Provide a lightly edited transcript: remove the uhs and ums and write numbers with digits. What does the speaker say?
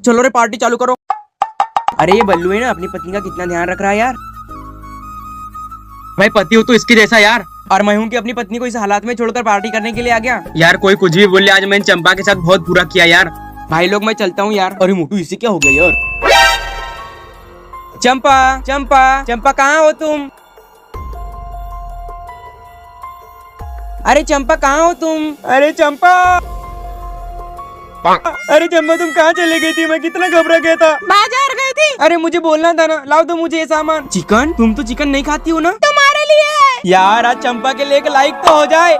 चलो रे पार्टी चालू करो। अरे ये बल्लू है ना, अपनी पत्नी का कितना ध्यान रख रहा है यार। भाई पति हो तो इसकी जैसा यार। और मैं हूँ कि अपनी पत्नी को इस हालात में छोड़कर पार्टी करने के लिए आ गया। यार कोई कुछ भी बोले, आज मैंने चंपा के साथ बहुत बुरा किया यार। भाई लोग मैं चलता हूँ यार। अरे मोटू इसे क्या हो गया यार। चंपा चंपा चंपा कहाँ हो तुम? अरे चंपा कहाँ हो तुम? अरे चंपा, अरे चंपा तुम कहाँ चले गई थी? मैं कितना घबरा गया था। बाजार गई थी। अरे मुझे बोलना था ना, लाओ दो मुझे ये सामान। चिकन? तुम तो चिकन नहीं खाती हो ना? तुम्हारे लिए। यार आज चंपा के लिए एक लाइक तो हो जाए।